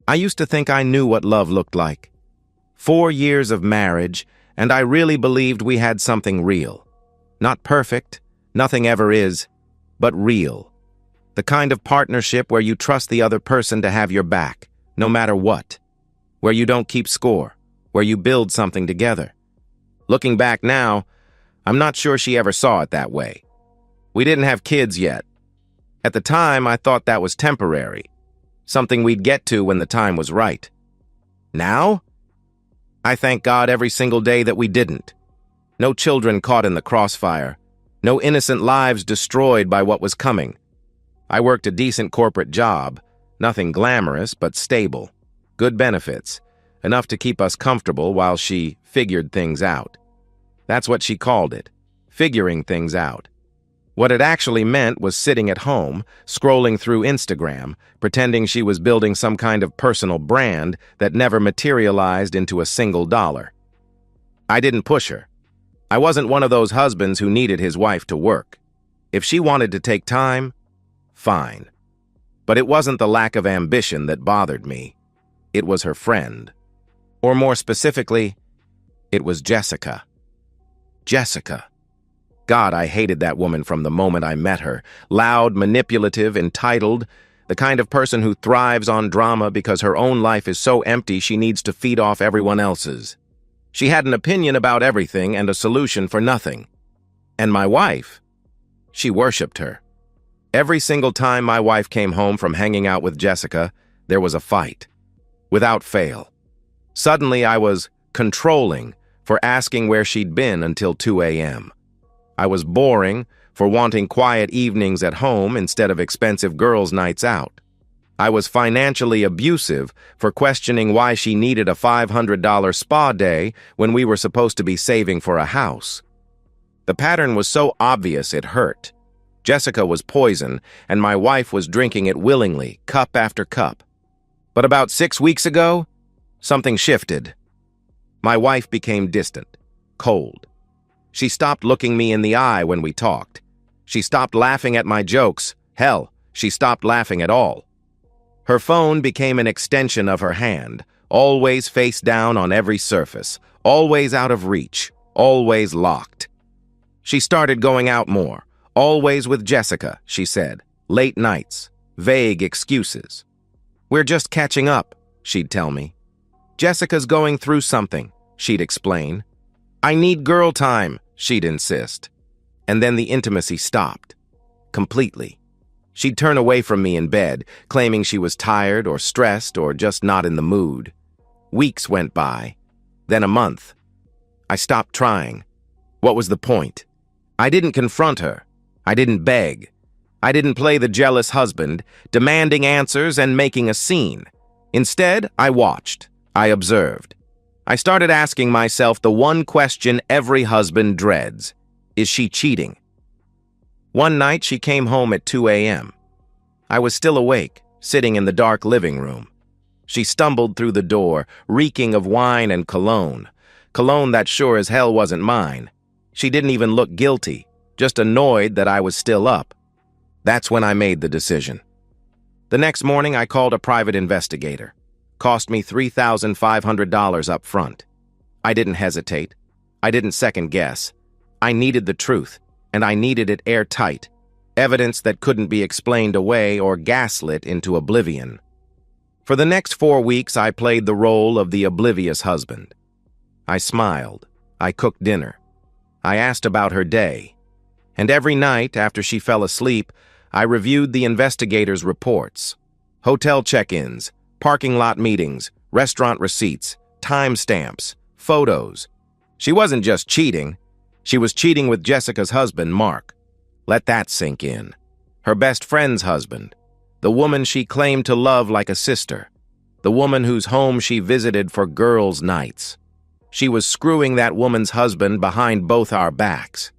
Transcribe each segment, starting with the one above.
I used to think I knew what love looked like. 4 years of marriage, and I really believed we had something real. Not perfect, nothing ever is, but real. The kind of partnership where you trust the other person to have your back, no matter what. Where you don't keep score, where you build something together. Looking back now, I'm not sure she ever saw it that way. We didn't have kids yet. At the time, I thought that was temporary, something we'd get to when the time was right. Now? I thank God every single day that we didn't. No children caught in the crossfire. No innocent lives destroyed by what was coming. I worked a decent corporate job, nothing glamorous but stable. Good benefits, enough to keep us comfortable while she figured things out. That's what she called it, figuring things out. What it actually meant was sitting at home, scrolling through Instagram, pretending she was building some kind of personal brand that never materialized into a single dollar. I didn't push her. I wasn't one of those husbands who needed his wife to work. If she wanted to take time, fine. But it wasn't the lack of ambition that bothered me. It was her friend. Or more specifically, it was Jessica. Jessica. God, I hated that woman from the moment I met her. Loud, manipulative, entitled, the kind of person who thrives on drama because her own life is so empty she needs to feed off everyone else's. She had an opinion about everything and a solution for nothing. And my wife, she worshipped her. Every single time my wife came home from hanging out with Jessica, there was a fight. Without fail. Suddenly I was controlling for asking where she'd been until 2 a.m. I was boring for wanting quiet evenings at home instead of expensive girls' nights out. I was financially abusive for questioning why she needed a $500 spa day when we were supposed to be saving for a house. The pattern was so obvious it hurt. Jessica was poison, and my wife was drinking it willingly, cup after cup. But about 6 weeks ago, something shifted. My wife became distant, cold. She stopped looking me in the eye when we talked. She stopped laughing at my jokes. Hell, she stopped laughing at all. Her phone became an extension of her hand, always face down on every surface, always out of reach, always locked. She started going out more, always with Jessica, she said. Late nights, vague excuses. We're just catching up, she'd tell me. Jessica's going through something, she'd explain. I need girl time, she'd insist. And then the intimacy stopped. Completely. She'd turn away from me in bed, claiming she was tired or stressed or just not in the mood. Weeks went by. Then a month. I stopped trying. What was the point? I didn't confront her. I didn't beg. I didn't play the jealous husband, demanding answers and making a scene. Instead, I watched. I observed. I started asking myself the one question every husband dreads. Is she cheating? One night, she came home at 2 a.m. I was still awake, sitting in the dark living room. She stumbled through the door, reeking of wine and cologne. Cologne that sure as hell wasn't mine. She didn't even look guilty, just annoyed that I was still up. That's when I made the decision. The next morning, I called a private investigator. Cost me $3,500 up front. I didn't hesitate. I didn't second guess. I needed the truth, and I needed it airtight. Evidence that couldn't be explained away or gaslit into oblivion. For the next 4 weeks, I played the role of the oblivious husband. I smiled. I cooked dinner. I asked about her day. And every night, after she fell asleep, I reviewed the investigator's reports. Hotel check-ins, parking lot meetings, restaurant receipts, timestamps, photos. She wasn't just cheating. She was cheating with Jessica's husband, Mark. Let that sink in. Her best friend's husband. The woman she claimed to love like a sister. The woman whose home she visited for girls' nights. She was screwing that woman's husband behind both our backs.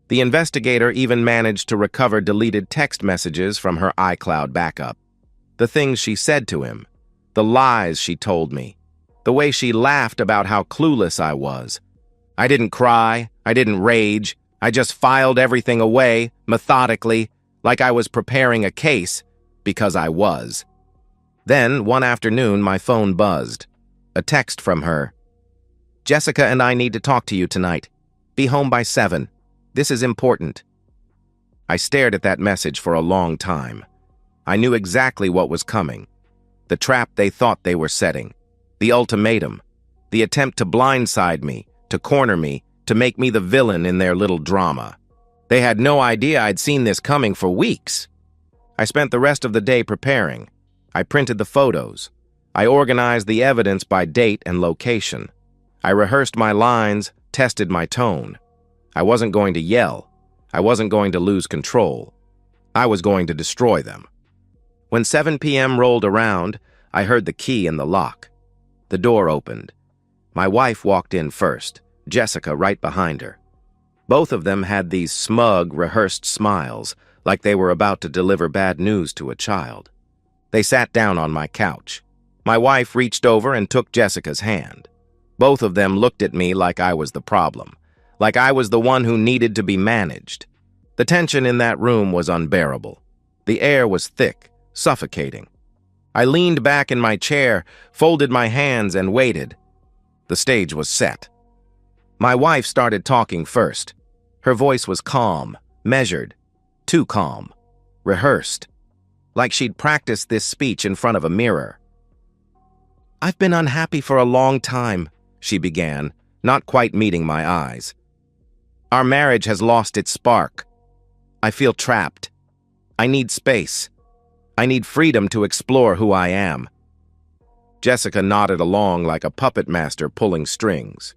The investigator even managed to recover deleted text messages from her iCloud backup. The things she said to him. The lies she told me. The way she laughed about how clueless I was. I didn't cry. I didn't rage. I just filed everything away, methodically, like I was preparing a case, because I was. Then, one afternoon, my phone buzzed. A text from her. "Jessica and I need to talk to you tonight. Be home by 7. This is important." I stared at that message for a long time. I knew exactly what was coming. The trap they thought they were setting. The ultimatum. The attempt to blindside me, to corner me, to make me the villain in their little drama. They had no idea I'd seen this coming for weeks. I spent the rest of the day preparing. I printed the photos. I organized the evidence by date and location. I rehearsed my lines, tested my tone. I wasn't going to yell. I wasn't going to lose control. I was going to destroy them. When 7 p.m. rolled around, I heard the key in the lock. The door opened. My wife walked in first, Jessica right behind her. Both of them had these smug, rehearsed smiles, like they were about to deliver bad news to a child. They sat down on my couch. My wife reached over and took Jessica's hand. Both of them looked at me like I was the problem, like I was the one who needed to be managed. The tension in that room was unbearable. The air was thick, suffocating. I leaned back in my chair, folded my hands, and waited. The stage was set. My wife started talking first. Her voice was calm, measured, too calm, rehearsed, like she'd practiced this speech in front of a mirror. "I've been unhappy for a long time," she began, not quite meeting my eyes. "Our marriage has lost its spark. I feel trapped. I need space. I need freedom to explore who I am." Jessica nodded along like a puppet master pulling strings.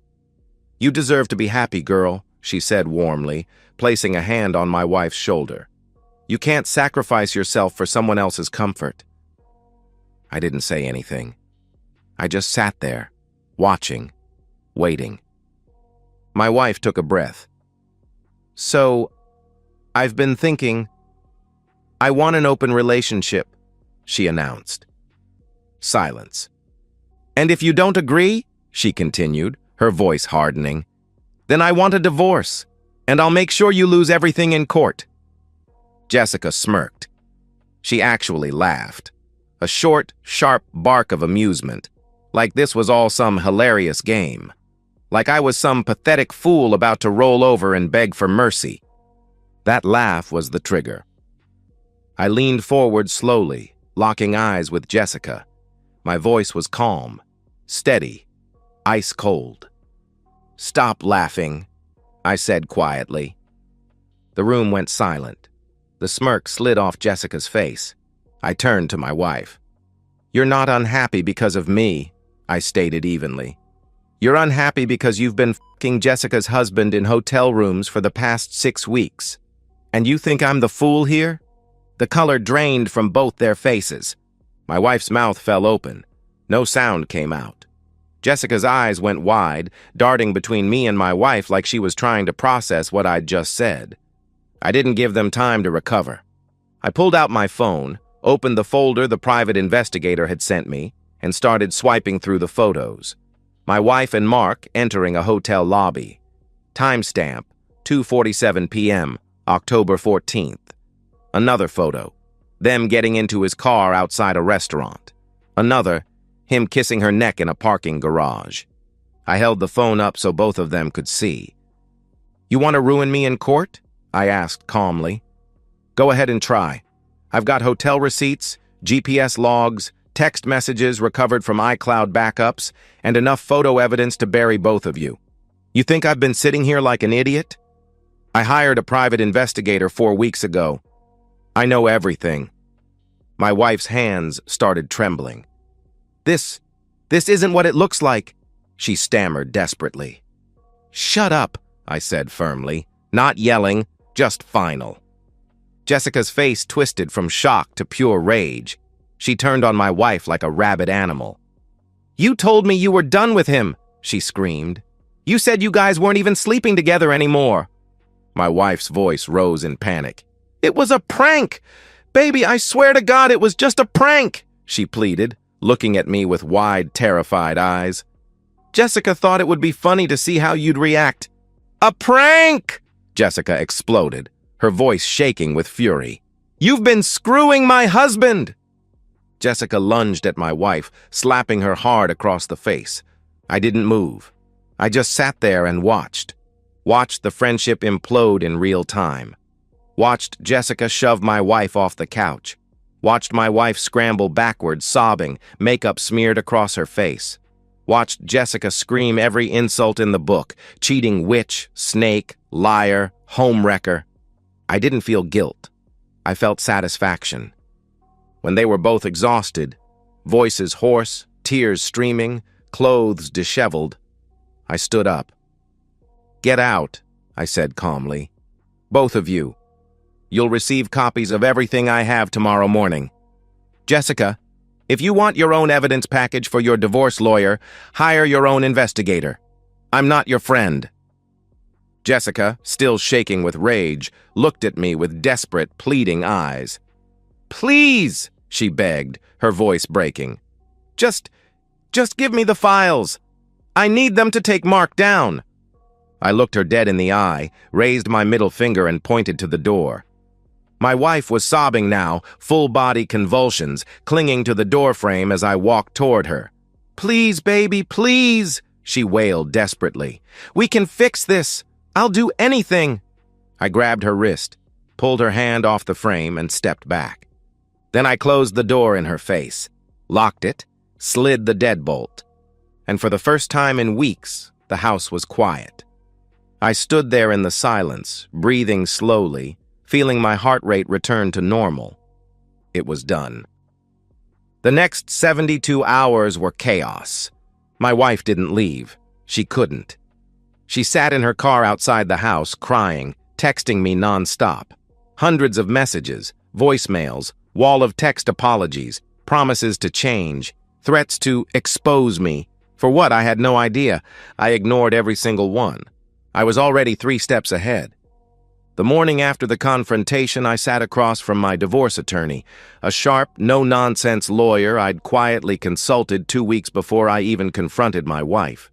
"You deserve to be happy, girl," she said warmly, placing a hand on my wife's shoulder. "You can't sacrifice yourself for someone else's comfort." I didn't say anything. I just sat there, watching, waiting. My wife took a breath. "So, I've been thinking, I want an open relationship," she announced. Silence. "And if you don't agree," she continued, her voice hardening, "then I want a divorce, and I'll make sure you lose everything in court." Jessica smirked. She actually laughed. A short, sharp bark of amusement, like this was all some hilarious game. Like I was some pathetic fool about to roll over and beg for mercy. That laugh was the trigger. I leaned forward slowly, locking eyes with Jessica. My voice was calm, steady, ice cold. "Stop laughing," I said quietly. The room went silent. The smirk slid off Jessica's face. I turned to my wife. "You're not unhappy because of me," I stated evenly. "You're unhappy because you've been f***ing Jessica's husband in hotel rooms for the past 6 weeks. And you think I'm the fool here?" The color drained from both their faces. My wife's mouth fell open. No sound came out. Jessica's eyes went wide, darting between me and my wife like she was trying to process what I'd just said. I didn't give them time to recover. I pulled out my phone, opened the folder the private investigator had sent me, and started swiping through the photos. My wife and Mark entering a hotel lobby. Timestamp, 2:47 p.m., October 14th. Another photo, them getting into his car outside a restaurant. Another, him kissing her neck in a parking garage. I held the phone up so both of them could see. "You want to ruin me in court?" I asked calmly. "Go ahead and try. I've got hotel receipts, GPS logs, text messages recovered from iCloud backups, and enough photo evidence to bury both of you. You think I've been sitting here like an idiot? I hired a private investigator 4 weeks ago. I know everything." My wife's hands started trembling. This isn't what it looks like," she stammered desperately. "Shut up," I said firmly, not yelling, just final. Jessica's face twisted from shock to pure rage. She turned on my wife like a rabid animal. "You told me you were done with him," she screamed. "You said you guys weren't even sleeping together anymore." My wife's voice rose in panic. "It was a prank! Baby, I swear to God it was just a prank!" she pleaded, looking at me with wide, terrified eyes. "Jessica thought it would be funny to see how you'd react." "A prank!" Jessica exploded, her voice shaking with fury. "You've been screwing my husband!" Jessica lunged at my wife, slapping her hard across the face. I didn't move. I just sat there and watched. Watched the friendship implode in real time. Watched Jessica shove my wife off the couch. Watched my wife scramble backwards, sobbing, makeup smeared across her face. Watched Jessica scream every insult in the book, cheating witch, snake, liar, homewrecker. I didn't feel guilt. I felt satisfaction. When they were both exhausted, voices hoarse, tears streaming, clothes disheveled, I stood up. "Get out," I said calmly. "Both of you. You'll receive copies of everything I have tomorrow morning. Jessica, if you want your own evidence package for your divorce lawyer, hire your own investigator. I'm not your friend." Jessica, still shaking with rage, looked at me with desperate, pleading eyes. "Please," she begged, her voice breaking. Just give me the files. I need them to take Mark down." I looked her dead in the eye, raised my middle finger and pointed to the door. My wife was sobbing now, full-body convulsions, clinging to the doorframe as I walked toward her. "Please, baby, please," she wailed desperately. "We can fix this. I'll do anything." I grabbed her wrist, pulled her hand off the frame, and stepped back. Then I closed the door in her face, locked it, slid the deadbolt. And for the first time in weeks, the house was quiet. I stood there in the silence, breathing slowly, feeling my heart rate return to normal. It was done. The next 72 hours were chaos. My wife didn't leave. She couldn't. She sat in her car outside the house, crying, texting me nonstop. Hundreds of messages, voicemails, wall of text apologies, promises to change, threats to expose me. For what, I had no idea. I ignored every single one. I was already 3 steps ahead. The morning after the confrontation, I sat across from my divorce attorney, a sharp, no-nonsense lawyer I'd quietly consulted 2 weeks before I even confronted my wife.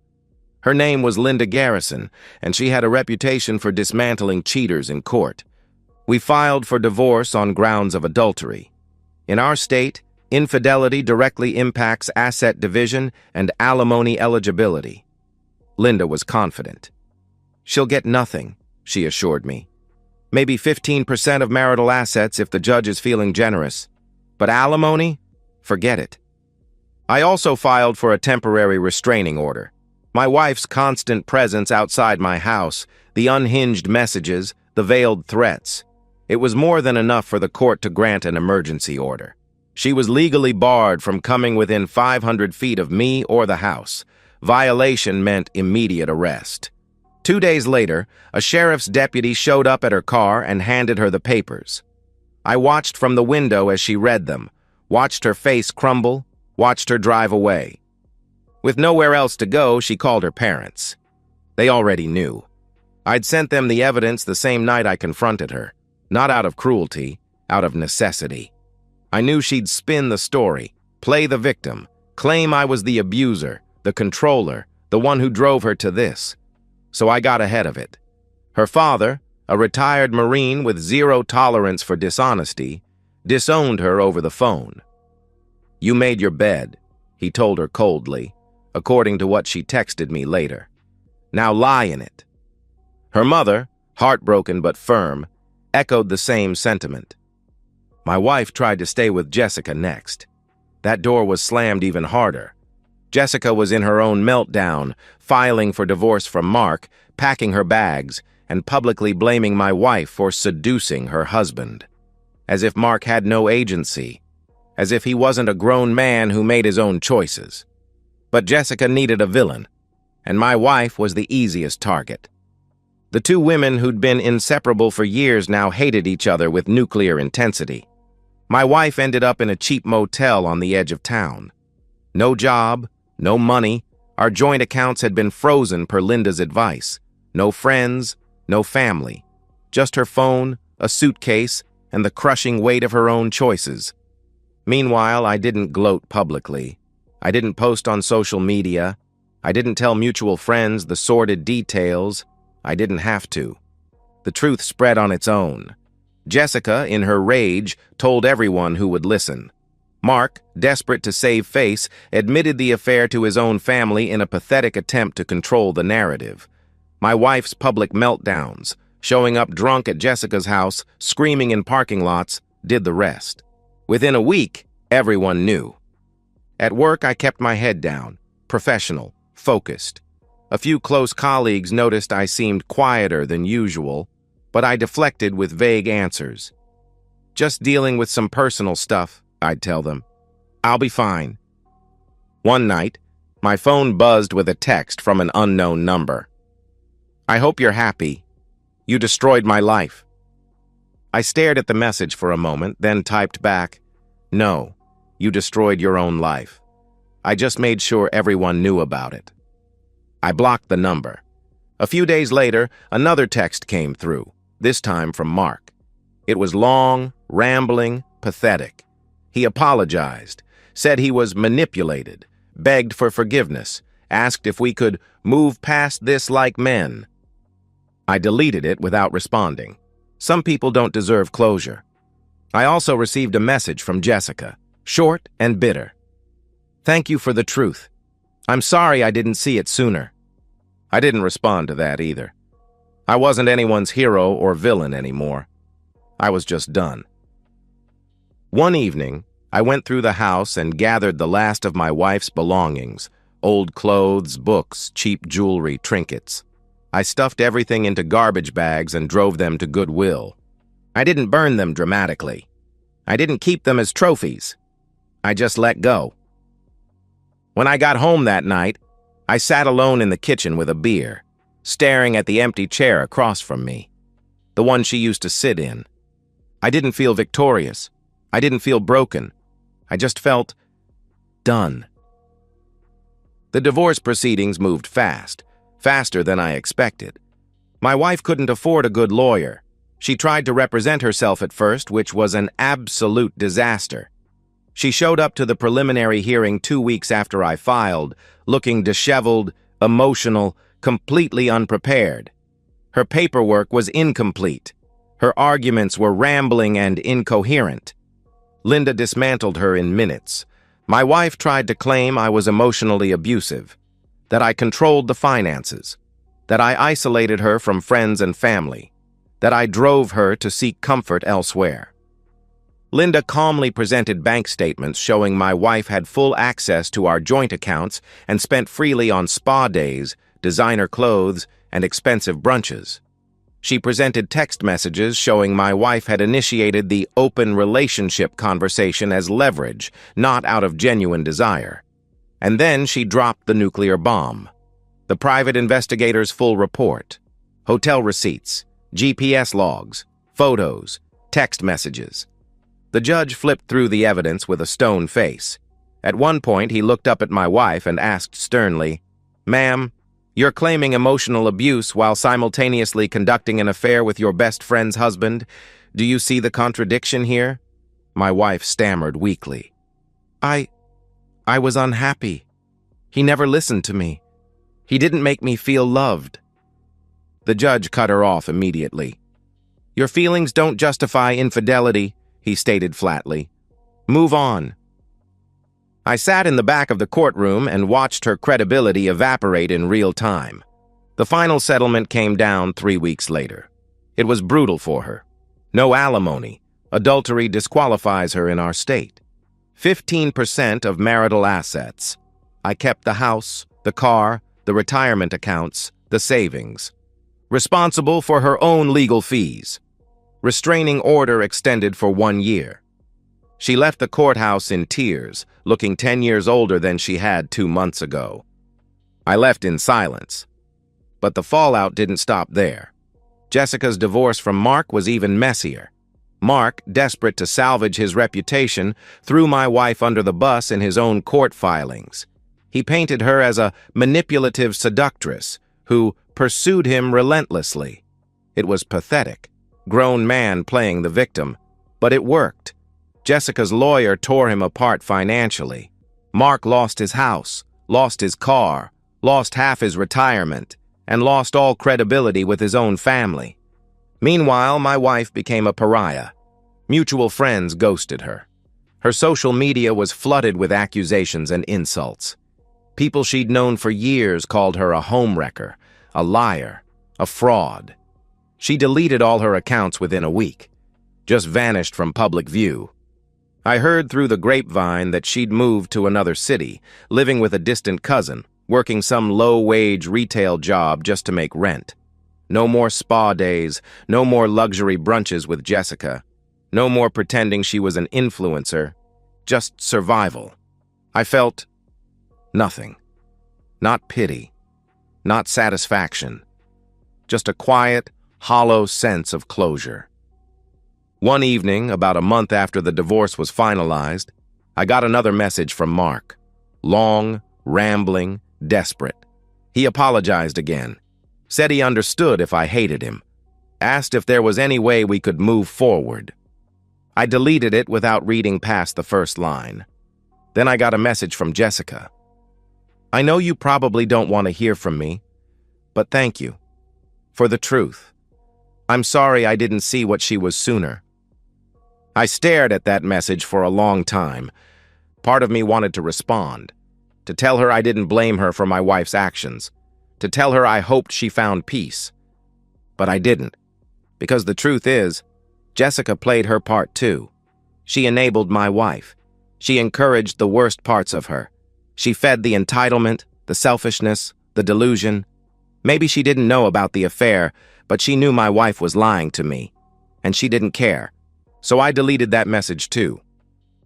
Her name was Linda Garrison, and she had a reputation for dismantling cheaters in court. We filed for divorce on grounds of adultery. In our state, infidelity directly impacts asset division and alimony eligibility. Linda was confident. "She'll get nothing," she assured me. "Maybe 15% of marital assets if the judge is feeling generous. But alimony? Forget it." I also filed for a temporary restraining order. My wife's constant presence outside my house, the unhinged messages, the veiled threats. It was more than enough for the court to grant an emergency order. She was legally barred from coming within 500 feet of me or the house. Violation meant immediate arrest. 2 days later, a sheriff's deputy showed up at her car and handed her the papers. I watched from the window as she read them, watched her face crumble, watched her drive away. With nowhere else to go, she called her parents. They already knew. I'd sent them the evidence the same night I confronted her, not out of cruelty, out of necessity. I knew she'd spin the story, play the victim, claim I was the abuser, the controller, the one who drove her to this. So I got ahead of it. Her father, a retired Marine with zero tolerance for dishonesty, disowned her over the phone. "You made your bed," he told her coldly, according to what she texted me later. "Now lie in it." Her mother, heartbroken but firm, echoed the same sentiment. My wife tried to stay with Jessica next. That door was slammed even harder. Jessica was in her own meltdown, filing for divorce from Mark, packing her bags, and publicly blaming my wife for seducing her husband. As if Mark had no agency. As if he wasn't a grown man who made his own choices. But Jessica needed a villain, and my wife was the easiest target. The two women who'd been inseparable for years now hated each other with nuclear intensity. My wife ended up in a cheap motel on the edge of town. No job, no money, our joint accounts had been frozen per Linda's advice. No friends, no family. Just her phone, a suitcase, and the crushing weight of her own choices. Meanwhile, I didn't gloat publicly. I didn't post on social media. I didn't tell mutual friends the sordid details. I didn't have to. The truth spread on its own. Jessica, in her rage, told everyone who would listen. Mark, desperate to save face, admitted the affair to his own family in a pathetic attempt to control the narrative. My wife's public meltdowns, showing up drunk at Jessica's house, screaming in parking lots, did the rest. Within a week, everyone knew. At work, I kept my head down, professional, focused. A few close colleagues noticed I seemed quieter than usual, but I deflected with vague answers. Just dealing with some personal stuff, I'd tell them. I'll be fine. One night, my phone buzzed with a text from an unknown number. I hope you're happy. You destroyed my life. I stared at the message for a moment, then typed back, No, you destroyed your own life. I just made sure everyone knew about it. I blocked the number. A few days later, another text came through, this time from Mark. It was long, rambling, pathetic. He apologized, said he was manipulated, begged for forgiveness, asked if we could move past this like men. I deleted it without responding. Some people don't deserve closure. I also received a message from Jessica, short and bitter. Thank you for the truth. I'm sorry I didn't see it sooner. I didn't respond to that either. I wasn't anyone's hero or villain anymore. I was just done. One evening, I went through the house and gathered the last of my wife's belongings, old clothes, books, cheap jewelry, trinkets. I stuffed everything into garbage bags and drove them to Goodwill. I didn't burn them dramatically. I didn't keep them as trophies. I just let go. When I got home that night, I sat alone in the kitchen with a beer, staring at the empty chair across from me, the one she used to sit in. I didn't feel victorious. I didn't feel broken. I just felt done. The divorce proceedings moved fast, faster than I expected. My wife couldn't afford a good lawyer. She tried to represent herself at first, which was an absolute disaster. She showed up to the preliminary hearing 2 weeks after I filed, looking disheveled, emotional, completely unprepared. Her paperwork was incomplete. Her arguments were rambling and incoherent. Linda dismantled her in minutes. My wife tried to claim I was emotionally abusive, that I controlled the finances, that I isolated her from friends and family, that I drove her to seek comfort elsewhere. Linda calmly presented bank statements showing my wife had full access to our joint accounts and spent freely on spa days, designer clothes, and expensive brunches. She presented text messages showing my wife had initiated the open relationship conversation as leverage, not out of genuine desire. And then she dropped the nuclear bomb. The private investigator's full report, hotel receipts, GPS logs, photos, text messages. The judge flipped through the evidence with a stone face. At one point, he looked up at my wife and asked sternly, "Ma'am, you're claiming emotional abuse while simultaneously conducting an affair with your best friend's husband. Do you see the contradiction here?" My wife stammered weakly. I was unhappy. He never listened to me. He didn't make me feel loved. The judge cut her off immediately. "Your feelings don't justify infidelity," he stated flatly. "Move on." I sat in the back of the courtroom and watched her credibility evaporate in real time. The final settlement came down 3 weeks later. It was brutal for her. No alimony. Adultery disqualifies her in our state. 15% of marital assets. I kept the house, the car, the retirement accounts, the savings. Responsible for her own legal fees. Restraining order extended for 1 year. She left the courthouse in tears, looking 10 years older than she had 2 months ago. I left in silence. But the fallout didn't stop there. Jessica's divorce from Mark was even messier. Mark, desperate to salvage his reputation, threw my wife under the bus in his own court filings. He painted her as a manipulative seductress who pursued him relentlessly. It was pathetic. Grown man playing the victim. But it worked. Jessica's lawyer tore him apart financially. Mark lost his house, lost his car, lost half his retirement, and lost all credibility with his own family. Meanwhile, my wife became a pariah. Mutual friends ghosted her. Her social media was flooded with accusations and insults. People she'd known for years called her a homewrecker, a liar, a fraud. She deleted all her accounts within a week, just vanished from public view. I heard through the grapevine that she'd moved to another city, living with a distant cousin, working some low-wage retail job just to make rent. No more spa days, no more luxury brunches with Jessica, no more pretending she was an influencer, just survival. I felt nothing. Not pity, not satisfaction, just a quiet, hollow sense of closure. One evening, about a month after the divorce was finalized, I got another message from Mark. Long, rambling, desperate. He apologized again. Said he understood if I hated him. Asked if there was any way we could move forward. I deleted it without reading past the first line. Then I got a message from Jessica. I know you probably don't want to hear from me, but thank you. For the truth. I'm sorry I didn't see what she was sooner. I stared at that message for a long time. Part of me wanted to respond, to tell her I didn't blame her for my wife's actions, to tell her I hoped she found peace. But I didn't, because the truth is, Jessica played her part too. She enabled my wife. She encouraged the worst parts of her. She fed the entitlement, the selfishness, the delusion. Maybe she didn't know about the affair, but she knew my wife was lying to me, and she didn't care. So I deleted that message too.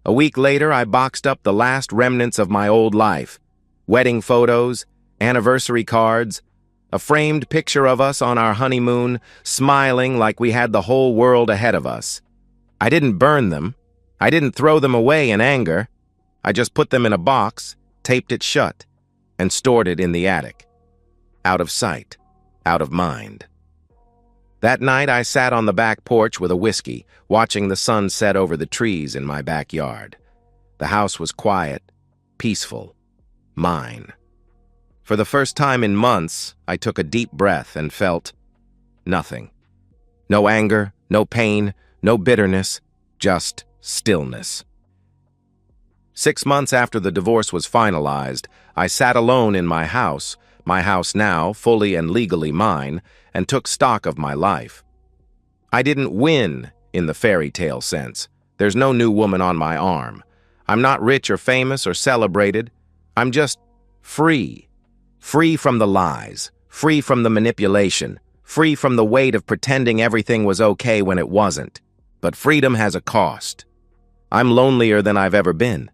A week later, I boxed up the last remnants of my old life. Wedding photos, anniversary cards, a framed picture of us on our honeymoon, smiling like we had the whole world ahead of us. I didn't burn them. I didn't throw them away in anger. I just put them in a box, taped it shut, and stored it in the attic. Out of sight, out of mind. That night, I sat on the back porch with a whiskey, watching the sun set over the trees in my backyard. The house was quiet, peaceful, mine. For the first time in months, I took a deep breath and felt nothing. No anger, no pain, no bitterness, just stillness. 6 months after the divorce was finalized, I sat alone in my house now fully and legally mine, and took stock of my life. I didn't win in the fairy tale sense. There's no new woman on my arm. I'm not rich or famous or celebrated. I'm just free. Free from the lies, free from the manipulation, free from the weight of pretending everything was okay when it wasn't. But freedom has a cost. I'm lonelier than I've ever been.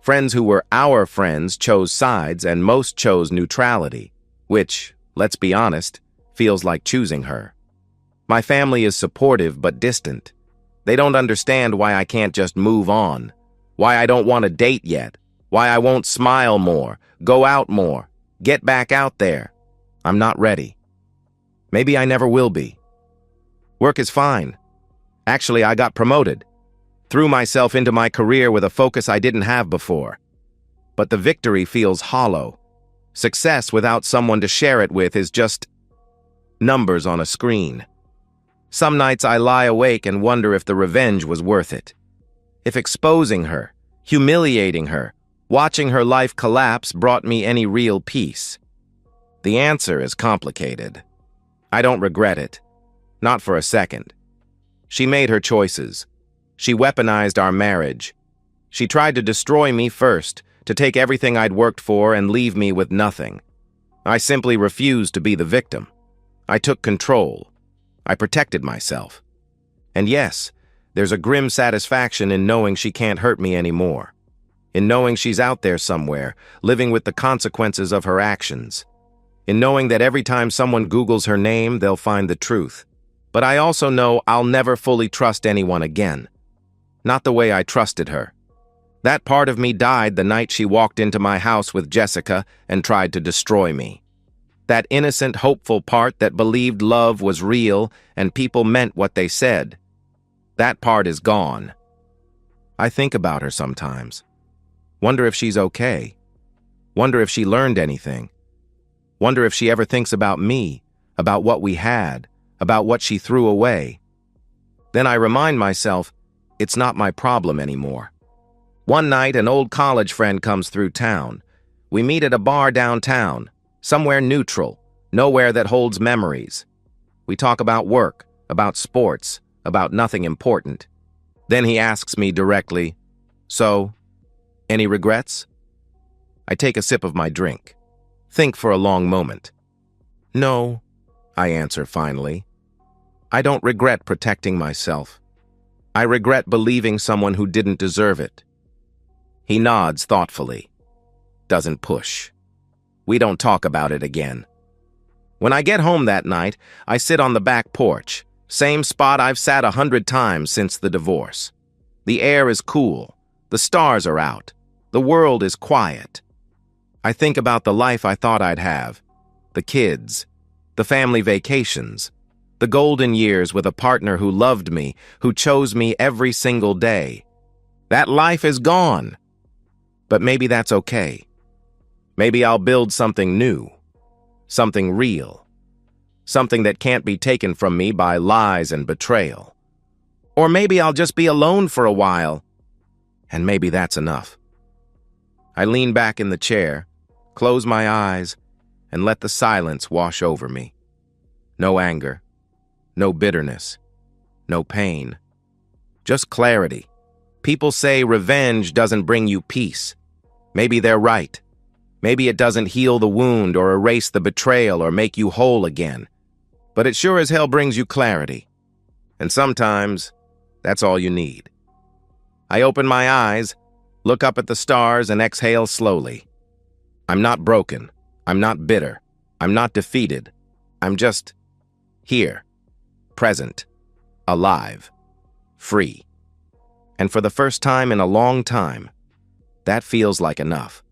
Friends who were our friends chose sides, and most chose neutrality, which, let's be honest, feels like choosing her. My family is supportive but distant. They don't understand why I can't just move on, why I don't want to date yet, why I won't smile more, go out more, get back out there. I'm not ready. Maybe I never will be. Work is fine. Actually, I got promoted. Threw myself into my career with a focus I didn't have before. But the victory feels hollow. Success without someone to share it with is just numbers on a screen. Some nights I lie awake and wonder if the revenge was worth it. If exposing her, humiliating her, watching her life collapse brought me any real peace. The answer is complicated. I don't regret it. Not for a second. She made her choices. She weaponized our marriage. She tried to destroy me first, to take everything I'd worked for and leave me with nothing. I simply refused to be the victim. I took control. I protected myself. And yes, there's a grim satisfaction in knowing she can't hurt me anymore. In knowing she's out there somewhere, living with the consequences of her actions. In knowing that every time someone Googles her name, they'll find the truth. But I also know I'll never fully trust anyone again. Not the way I trusted her. That part of me died the night she walked into my house with Jessica and tried to destroy me. That innocent, hopeful part that believed love was real and people meant what they said. That part is gone. I think about her sometimes. Wonder if she's okay. Wonder if she learned anything. Wonder if she ever thinks about me, about what we had, about what she threw away. Then I remind myself, it's not my problem anymore. One night, an old college friend comes through town. We meet at a bar downtown, somewhere neutral, nowhere that holds memories. We talk about work, about sports, about nothing important. Then he asks me directly, "So, any regrets?" I take a sip of my drink. Think for a long moment. "No," I answer finally. "I don't regret protecting myself. I regret believing someone who didn't deserve it." He nods thoughtfully. Doesn't push. We don't talk about it again. When I get home that night, I sit on the back porch, same spot I've sat 100 times since the divorce. The air is cool. The stars are out. The world is quiet. I think about the life I thought I'd have, the kids, the family vacations, the golden years with a partner who loved me, who chose me every single day. That life is gone. But maybe that's okay. Maybe I'll build something new, something real, something that can't be taken from me by lies and betrayal. Or maybe I'll just be alone for a while, and maybe that's enough. I lean back in the chair, close my eyes, and let the silence wash over me. No anger, no bitterness, no pain, just clarity. People say revenge doesn't bring you peace. Maybe they're right. Maybe it doesn't heal the wound or erase the betrayal or make you whole again. But it sure as hell brings you clarity. And sometimes, that's all you need. I open my eyes, look up at the stars, and exhale slowly. I'm not broken. I'm not bitter. I'm not defeated. I'm just here, present, alive, free. And for the first time in a long time, that feels like enough.